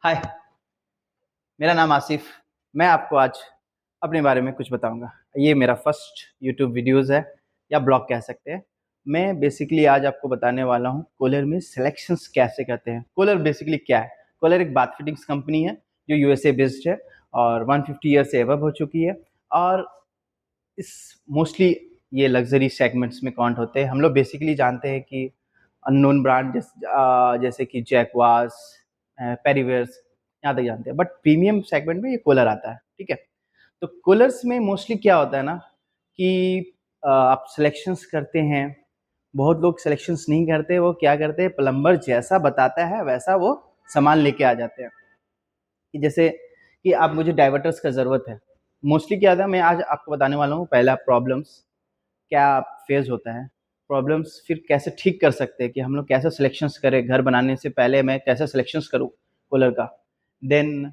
हाय, मेरा नाम आसिफ। मैं आपको आज अपने बारे में कुछ बताऊंगा। ये मेरा फर्स्ट यूट्यूब वीडियोस है या ब्लॉग कह सकते हैं। मैं बेसिकली आज आपको बताने वाला हूँ कोलर में सिलेक्शंस कैसे करते हैं। कोलर बेसिकली क्या है? कोलर एक बाथ फिटिंग्स कंपनी है जो यूएसए बेस्ड है और 150 ईयर से एबव हो चुकी है। और इस मोस्टली ये लग्जरी सेगमेंट्स में काउंट होते हैं। हम लोग बेसिकली जानते हैं कि अननोन ब्रांड जैसे कि जैकवास, पेरीवेयर्स, यहाँ तक जानते हैं, बट प्रीमियम सेगमेंट में ये कूलर आता है। ठीक है, तो कूलर्स में मोस्टली क्या होता है ना कि आप सिलेक्शंस करते हैं। बहुत लोग सिलेक्शंस नहीं करते, वो क्या करते हैं, प्लम्बर जैसा बताता है वैसा वो सामान लेके आ जाते हैं। कि जैसे कि आप मुझे डाइवर्टर्स का ज़रूरत है। मोस्टली क्या था, मैं आज आपको बताने वाला हूँ पहला प्रॉब्लम्स क्या फेज होता है, प्रॉब्लम्स फिर कैसे ठीक कर सकते हैं, कि हम लोग कैसे सिलेक्शंस करें। घर बनाने से पहले मैं कैसे सिलेक्शंस करूँ कूलर का। देन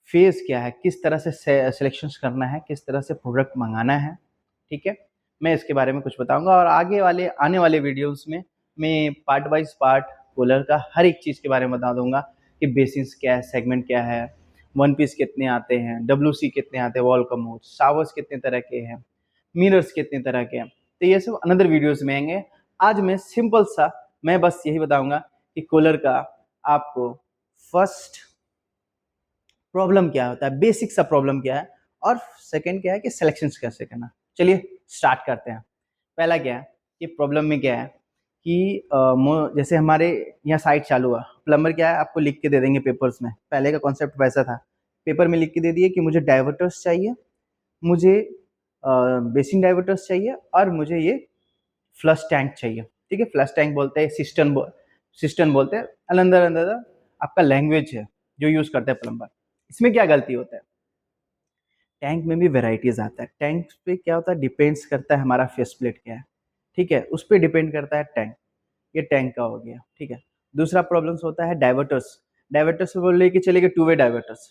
फेज क्या है, किस तरह से सिलेक्शंस करना है, किस तरह से प्रोडक्ट मंगाना है। ठीक है, मैं इसके बारे में कुछ बताऊंगा और आगे वाले आने वाले वीडियोस में मैं पार्ट वाइज पार्ट कूलर का हर एक चीज़ के बारे में बता दूंगा कि बेसिस क्या है, सेगमेंट क्या है, वन पीस कितने आते हैं, डब्ल्यू कितने आते हैं, वॉल कमोड, शावर्स कितने तरह के हैं, मिरर्स कितने तरह के हैं। तो ये सब अनदर वीडियोस में आएंगे। आज मैं सिंपल सा मैं बस यही बताऊंगा कि कूलर का आपको फर्स्ट प्रॉब्लम क्या होता है, बेसिक सा प्रॉब्लम क्या है, और सेकंड क्या है कि सिलेक्शंस कैसे करना। चलिए स्टार्ट करते हैं। पहला क्या है कि प्रॉब्लम में क्या है कि जैसे हमारे यहाँ साइट चालू हुआ, प्लम्बर क्या है आपको लिख के दे देंगे पेपर्स में। पहले का कॉन्सेप्ट वैसा था, पेपर में लिख के दे दिए कि मुझे डाइवर्टर्स चाहिए, मुझे बेसिन डाइवर्टर्स चाहिए, और मुझे ये फ्लश टैंक चाहिए। ठीक है, फ्लश टैंक बोलते हैं, सिस्टम बोलते हैं, अंदर अंदर आपका लैंग्वेज है जो यूज़ करते हैं प्लम्बर। इसमें क्या गलती होता है, टैंक में भी वेराइटीज आता है। टैंक पे क्या होता है, डिपेंड्स करता है हमारा फेस प्लेट क्या है। ठीक है, उस पर डिपेंड करता है टैंक। ये टैंक का हो गया। ठीक है, दूसरा प्रॉब्लम्स होता है डाइवर्टर्स। डाइवर्टर्स बोल लेके चलेंगे two way diverters,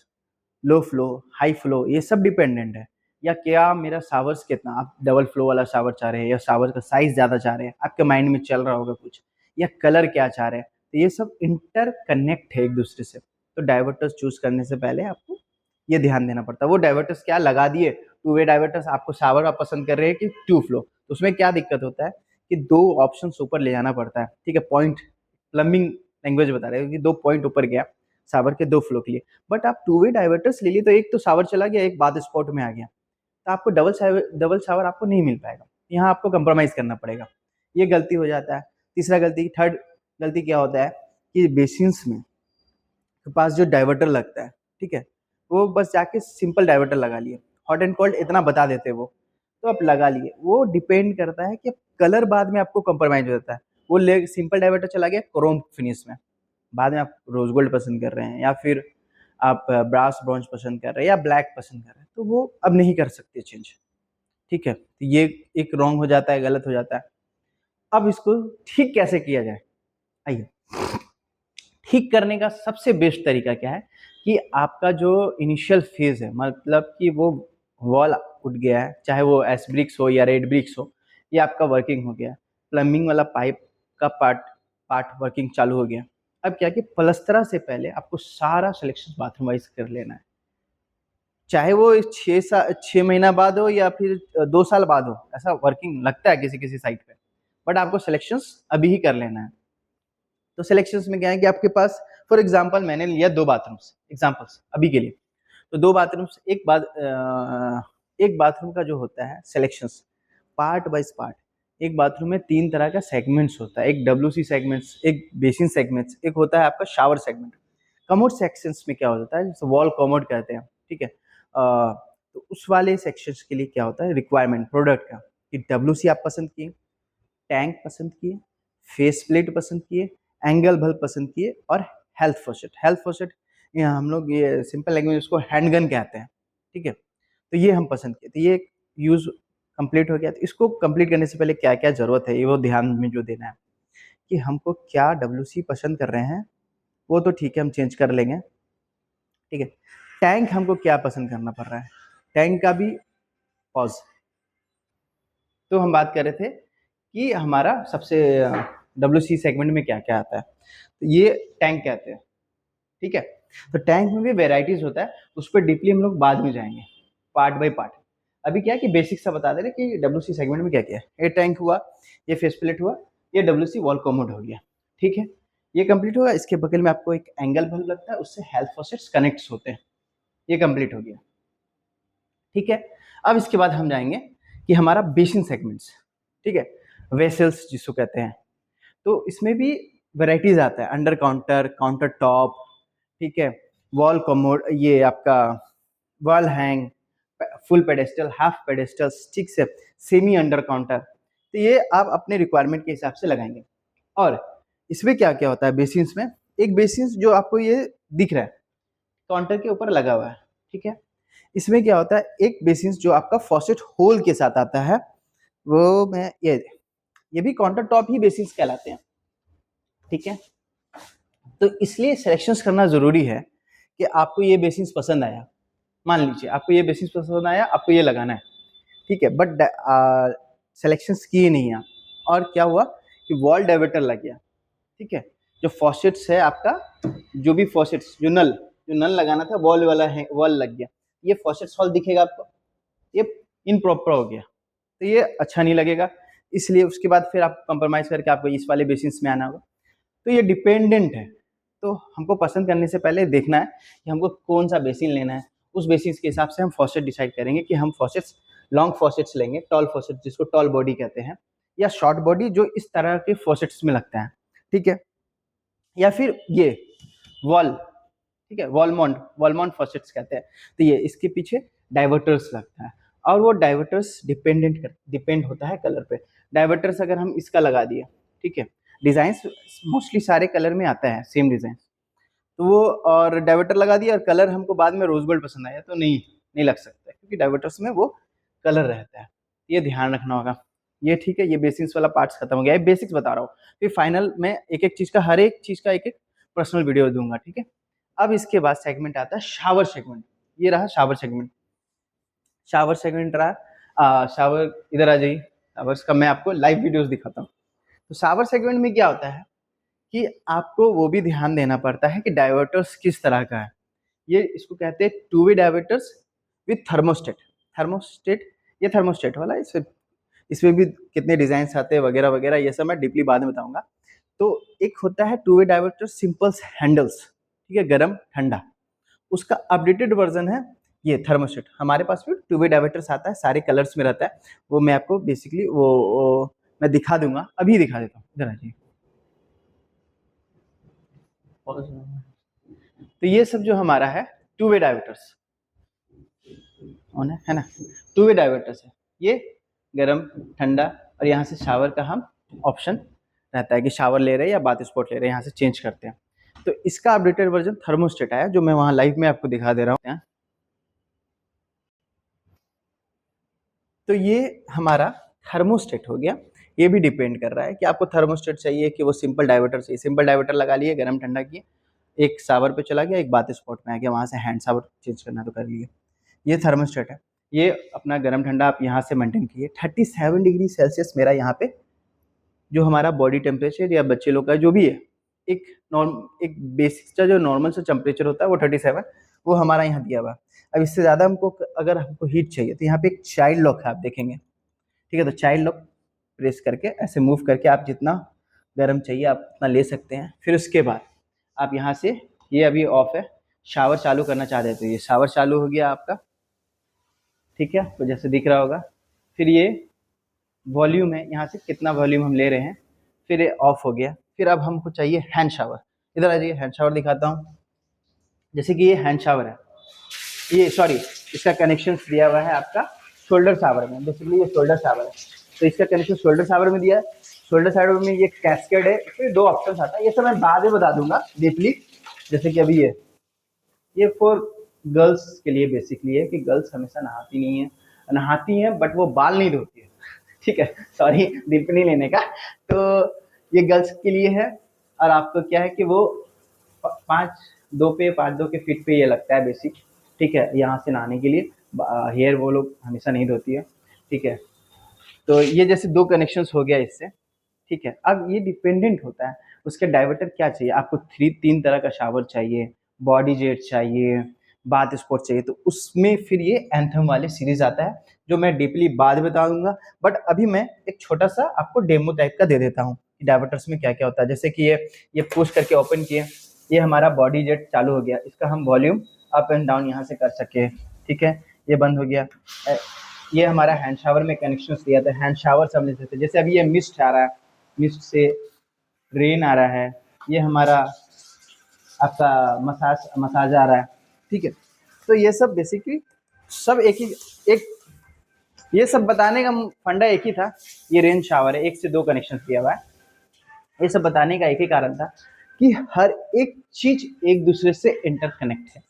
low flow, high flow, ये सब डिपेंडेंट है। या क्या मेरा शावर्स कितना, आप डबल फ्लो वाला शावर चाह रहे हैं या शावर का साइज ज़्यादा चाह रहे हैं, आपके माइंड में चल रहा होगा कुछ, या कलर क्या चाह रहे हैं। तो ये सब इंटर कनेक्ट है एक दूसरे से। तो डाइवर्टर्स चूज करने से पहले आपको ये ध्यान देना पड़ता है। वो डाइवर्टर्स क्या लगा दिए, टू वे डाइवर्टर्स, आपको शावर आप पसंद कर रहे हैं कि टू फ्लो, तो उसमें क्या दिक्कत होता है कि दो ऑप्शन ऊपर ले जाना पड़ता है। ठीक है, पॉइंट प्लम्बिंग लैंग्वेज बता रहे हो कि दो पॉइंट ऊपर गया शावर के दो फ्लो के लिए। बट आप टू वे डाइवर्टर्स ले लिए तो एक तो शावर चला गया, एक बाद स्पॉट में आ गया, तो आपको डबल शावर आपको नहीं मिल पाएगा। यहाँ आपको कंप्रोमाइज करना पड़ेगा। ये गलती हो जाता है। तीसरा गलती, थर्ड गलती क्या होता है कि बेसिन्स में के पास जो डाइवर्टर लगता है, ठीक है, वो बस जाके सिंपल डाइवर्टर लगा लिए, हॉट एंड कोल्ड इतना बता देते वो, तो आप लगा लिए। वो डिपेंड करता है कि कलर बाद में आपको कंप्रोमाइज हो जाता है। वो ले सिंपल डाइवर्टर चला गया क्रोम फिनिश में, बाद में आप रोज गोल्ड पसंद कर रहे हैं या फिर आप ब्रास ब्रॉन्ज पसंद कर रहे हैं या ब्लैक पसंद कर रहे हैं, तो वो अब नहीं कर सकते चेंज। ठीक है, तो ये एक रॉन्ग हो जाता है, गलत हो जाता है। अब इसको ठीक कैसे किया जाए, आइए। ठीक करने का सबसे बेस्ट तरीका क्या है कि आपका जो इनिशियल फेज है, मतलब कि वो वॉल उठ गया है, चाहे वो एस ब्रिक्स हो या रेड ब्रिक्स हो, ये आपका वर्किंग हो गया, प्लम्बिंग वाला पाइप का पार्ट पार्ट वर्किंग चालू हो गया। अब क्या कि पलस्तरा से पहले आपको सारा सिलेक्शन बाथरूम वाइज कर लेना है। चाहे वो 6 महीना बाद हो या फिर 2 साल बाद हो, ऐसा वर्किंग लगता है किसी किसी साइट पे, बट आपको सिलेक्शंस अभी ही कर लेना है। तो सिलेक्शंस में क्या है कि आपके पास, फॉर एग्जांपल मैंने लिया दो बाथरूम्स एग्जांपल्स अभी के लिए, तो दो बाथरूम्स, एक बाथरूम का जो होता है सिलेक्शंस पार्ट बाय पार्ट। एक बाथरूम में तीन तरह का सेगमेंट्स होता है, एक डब्ल्यूसी सेगमेंट्स, एक बेसिन सेगमेंट्स, एक होता है आपका शावर सेगमेंट। कमोड सेक्शंस में क्या होता है, जैसे वॉल कमोड कहते हैं। ठीक है, तो उस वाले सेक्शंस के लिए क्या होता है, रिक्वायरमेंट प्रोडक्ट का, कि डब्ल्यूसी आप पसंद किए, टैंक पसंद किए, फेस प्लेट पसंद किए, एंगल बल्ब पसंद किए, और हेल्थ फॉसेट ये हम लोग ये सिंपल लैंग्वेज उसको हैंडगन कहते हैं। ठीक है, तो ये हम पसंद किए, तो ये यूज कंप्लीट हो गया। तो इसको कंप्लीट करने से पहले क्या क्या जरूरत है, ये वो ध्यान में जो देना है कि हमको क्या डब्ल्यूसी पसंद कर रहे हैं, वो तो ठीक है हम चेंज कर लेंगे। ठीक है, टैंक हमको क्या पसंद करना पड़ रहा है, टैंक का भी पॉज। तो हम बात कर रहे थे कि हमारा सबसे डब्ल्यूसी सेगमेंट में क्या क्या आता है, तो ये टैंक कहते हैं। ठीक है। तो टैंक में भी वेराइटीज होता है, उस पर डीपली हम लोग बाद में जाएंगे, पार्ट बाय पार्ट। अभी क्या है कि बेसिक सा बता दे रहे कि डब्ल्यूसी सेगमेंट में क्या क्या है। ये टैंक हुआ, ये फेस प्लेट हुआ, ये डब्ल्यूसी वॉल कॉमोड हो गया, ठीक है। ये कंप्लीट होगा। इसके बगल में आपको एक एंगल बल्ब लगता है, उससे हेल्थ फॉसेट्स कनेक्ट होते हैं। ये कंप्लीट हो गया, ठीक है। अब इसके बाद हम जाएंगे कि हमारा बेसिन सेगमेंट्स, ठीक है, वेसल्स जिसको कहते हैं। तो इसमें भी वेराइटीज आता है, अंडर काउंटर, काउंटर टॉप, ठीक है, वॉल कमोड, ये आपका wall hang, full pedestal, half pedestal, ठीक से, सेमी अंडर काउंटर। तो ये आप अपने रिक्वायरमेंट के हिसाब से लगाएंगे। और इसमें क्या क्या होता है बेसिन्स में, एक बेसिन्स जो आपको ये दिख रहा है काउंटर के ऊपर लगा हुआ है, ठीक है। इसमें क्या होता है, एक बेसिन्स जो आपका फॉसेट होल के साथ आता है, वो मैं ये भी काउंटर टॉप ही बेसिन्स कहलाते हैं, ठीक है। तो इसलिए सिलेक्शंस करना जरूरी है कि आपको ये बेसिन्स पसंद आया, मान लीजिए आपको ये बेसिस पसंद आया, आपको ये लगाना है, ठीक है, बट सिलेक्शंस किए नहीं आप, और क्या हुआ कि वॉल डाइवर्टर लग गया, ठीक है। जो फॉसेट्स है आपका, जो भी फॉसेट्स, जो नल लगाना था वॉल वाला है, वॉल लग गया, ये फॉसेट्स हॉल दिखेगा आपको, ये इनप्रॉपर हो गया, तो ये अच्छा नहीं लगेगा। इसलिए उसके बाद फिर आप कंप्रोमाइज करके आपको इस वाले बेसिस में आना होगा। तो ये डिपेंडेंट है। तो हमको पसंद करने से पहले देखना है कि हमको कौन सा बेसिन लेना है, उस बेसिस के हिसाब से हम फॉसेट डिसाइड करेंगे कि हम फॉसेट्स लॉन्ग फॉसेट्स लेंगे, टॉल फॉसेट जिसको टॉल बॉडी कहते हैं, या शॉर्ट बॉडी जो इस तरह के फॉसेट्स में लगता है, ठीक है, या फिर ये वॉल, ठीक है, वॉलमाउंट फॉसेट्स कहते हैं। तो ये इसके पीछे डाइवर्टर्स लगता है, और वो डाइवर्टर्स डिपेंड होता है कलर पे। डाइवर्टर्स अगर हम इसका लगा दिए, ठीक है, डिजाइन मोस्टली सारे कलर में आता है सेम डिजाइन, तो वो और डाइवर्टर लगा दिया और कलर हमको बाद में रोज गोल्ड पसंद आया तो नहीं लग सकता, क्योंकि डाइवर्टर्स में वो कलर रहता है, ये ध्यान रखना होगा। ये ठीक है, ये बेसिक्स वाला पार्ट्स खत्म हो गया, ये बेसिक्स बता रहा हूँ, फिर फाइनल में एक एक चीज का, हर एक चीज का एक एक पर्सनल वीडियो दूंगा, ठीक है। अब इसके बाद सेगमेंट आता है शावर सेगमेंट। ये रहा शावर सेगमेंट। शावर सेगमेंट रहा, शावर इधर आ जाइए, शावर्स का मैं आपको लाइव वीडियोस दिखाता हूँ। तो शावर सेगमेंट में क्या होता है कि आपको वो भी ध्यान देना पड़ता है कि डाइवर्टर्स किस तरह का है। ये इसको कहते हैं two way diverters with thermostat. Thermostat, ये थर्मोस्टेट वाला है, इसमें भी कितने डिजाइन आते हैं वगैरह वगैरह, ये सब मैं डीपली बाद में बताऊंगा। तो एक होता है two way diverter simple handles, ठीक है, गर्म ठंडा, उसका अपडेटेड वर्जन है ये थर्मोस्टेट। हमारे पास भी टू वे डाइवर्टर्स आता है, सारे कलर्स में रहता है, वो मैं आपको बेसिकली वो मैं दिखा दूंगा, अभी दिखा देता हूँ, इधर आ जाइए। तो ये सब जो हमारा है टू वे डाइवर्टर्स ऑन है ना, टू वे डाइवर्टर्स है ये, गर्म ठंडा, और यहाँ से शावर का हम ऑप्शन रहता है कि शावर ले रहे हैं या बाथ स्पॉट ले रहे हैं, यहाँ से चेंज करते हैं। तो इसका अपडेटेड वर्जन थर्मोस्टेट आया, जो मैं वहाँ लाइव में आपको दिखा दे रहा हूँ। तो ये हमारा थर्मोस्टेट हो गया। ये भी डिपेंड कर रहा है कि आपको थर्मोस्टेट चाहिए कि वो सिंपल डाइवर्टर चाहिए। सिंपल डाइवर्टर लगा लिए, गर्म ठंडा किए, एक शावर पे चला गया, एक बाथ स्पॉट में आ गया, वहाँ से हैंड शावर चेंज करना तो कर लिए। ये थर्मोस्टेट है। ये अपना गर्म ठंडा आप यहाँ से मेंटेन किए। 37 डिग्री सेल्सियस मेरा यहाँ पे जो हमारा बॉडी टेम्परेचर या बच्चे लोग का जो भी है, एक बेसिक का जो नॉर्मल सा टेम्परेचर होता है वो 37, वो हमारा यहाँ दिया हुआ है। अब इससे ज़्यादा हमको अगर हमको हीट चाहिए तो यहाँ पे एक चाइल्ड लॉक है, आप देखेंगे, ठीक है। तो चाइल्ड लॉक प्रेस करके ऐसे मूव करके आप जितना गर्म चाहिए आप उतना ले सकते हैं। फिर उसके बाद आप यहाँ से, ये अभी ऑफ है, शावर चालू करना चाहते हैं तो ये शावर चालू हो गया आपका, ठीक है, तो जैसे दिख रहा होगा। फिर ये वॉल्यूम है, यहाँ से कितना वॉल्यूम हम ले रहे हैं, फिर ये ऑफ हो गया। फिर अब हमको चाहिए हैंड शावर, इधर आ जाइए, हैंड शावर दिखाता हूँ। जैसे कि ये हैंड शावर है, ये सॉरी, इसका कनेक्शन दिया हुआ है आपका शोल्डर शावर में, बेसिकली ये शोल्डर शावर है, तो इसका कनेक्शन शोल्डर शावर में दिया है। शोल्डर शावर में ये कैस्केड है, इसमें 2 ऑप्शन आता है, ये सब मैं बाद में बता दूंगा डीपली। जैसे कि अभी ये फॉर गर्ल्स के लिए बेसिकली है कि गर्ल्स हमेशा नहाती नहीं है, नहाती हैं बट वो बाल नहीं धोती है, ठीक है, सॉरी डीप नहीं लेने का। तो ये गर्ल्स के लिए है, और आपको क्या है कि वो 5'2" के फिट पे ये लगता है बेसिक, ठीक है, यहाँ से नहाने के लिए। हेयर वो लोग हमेशा नहीं धोती है, ठीक है। तो ये जैसे 2 कनेक्शंस हो गया इससे, ठीक है। अब ये डिपेंडेंट होता है उसके डाइवर्टर क्या चाहिए आपको, 3 तरह का शावर चाहिए, बॉडी जेट चाहिए, बाथ स्पोर्ट चाहिए, तो उसमें फिर ये एंथम वाले सीरीज आता है जो मैं डीपली बाद में बताऊंगा। बट अभी मैं एक छोटा सा आपको डेमो टाइप का दे देता हूँ कि डायवर्टर्स में क्या क्या होता है। जैसे कि ये पुश करके ओपन किए, ये हमारा बॉडी जेट चालू हो गया, इसका हम वॉल्यूम अप एंड डाउन यहाँ से कर सके, ठीक है। ये बंद हो गया। ये हमारा हैंड शावर में कनेक्शन दिया था, हैंड शावर से हम ले सकते हैं। जैसे अभी ये मिस्ट आ रहा है, मिस्ट से रेन आ रहा है, ये हमारा आपका मसाज मसाज आ रहा है, ठीक है। तो ये सब बेसिकली सब एक ये सब बताने का फंडा एक ही था। ये रेन शावर है, 1 से 2 कनेक्शन दिया हुआ है। ये सब बताने का एक ही कारण था कि हर एक चीज एक दूसरे से इंटरकनेक्ट है।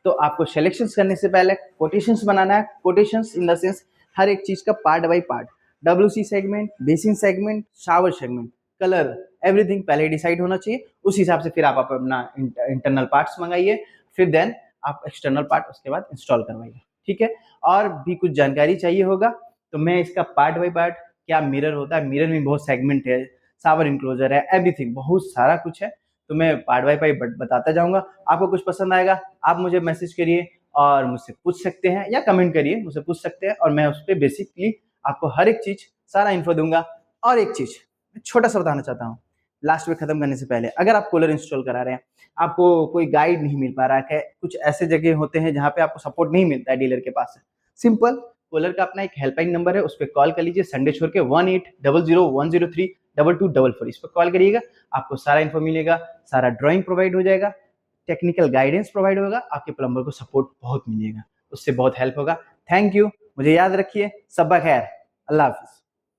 तो आपको सिलेक्शंस करने से पहले कोटेशंस बनाना है। कोटेशंस इन द सेंस हर एक चीज का part by part, WC segment, basin segment, shower segment, colour, everything पहले डिसाइड होना चाहिए। उस हिसाब से फिर आप अपना इंटरनल पार्ट्स मंगाइए, फिर देन आप एक्सटर्नल पार्ट उसके बाद इंस्टॉल करवाइए, ठीक है। और भी कुछ जानकारी चाहिए होगा तो मैं इसका पार्ट बाय पार्ट, क्या मिरर होता है, मिरर में बहुत सेगमेंट है, शावर इंक्लोजर है, एवरीथिंग बहुत सारा कुछ है, तो मैं पार्ट बाय पार्ट बताता जाऊंगा। आपको कुछ पसंद आएगा आप मुझे मैसेज करिए और मुझसे पूछ सकते हैं, या कमेंट करिए मुझसे पूछ सकते हैं, और मैं उस पर बेसिकली आपको हर एक चीज सारा इन्फो दूंगा। और एक चीज छोटा सा बताना चाहता हूँ लास्ट में खत्म करने से पहले, अगर आप कूलर इंस्टॉल करा रहे हैं, आपको कोई गाइड नहीं मिल पा रहा है, कुछ ऐसे जगह होते हैं जहाँ पे आपको सपोर्ट नहीं मिलता है डीलर के पास से, सिंपल कूलर का अपना एक हेल्पलाइन नंबर है, उस पर कॉल कर लीजिए, संडे छोड़ के 1800103244, इस पर कॉल करिएगा, आपको सारा इन्फो मिलेगा, सारा ड्राइंग प्रोवाइड हो जाएगा, टेक्निकल गाइडेंस प्रोवाइड होगा, आपके प्लम्बर को सपोर्ट बहुत मिलेगा, उससे बहुत हेल्प होगा। थैंक यू, मुझे याद रखिए, सब्बा खैर, अल्लाह हाफिज।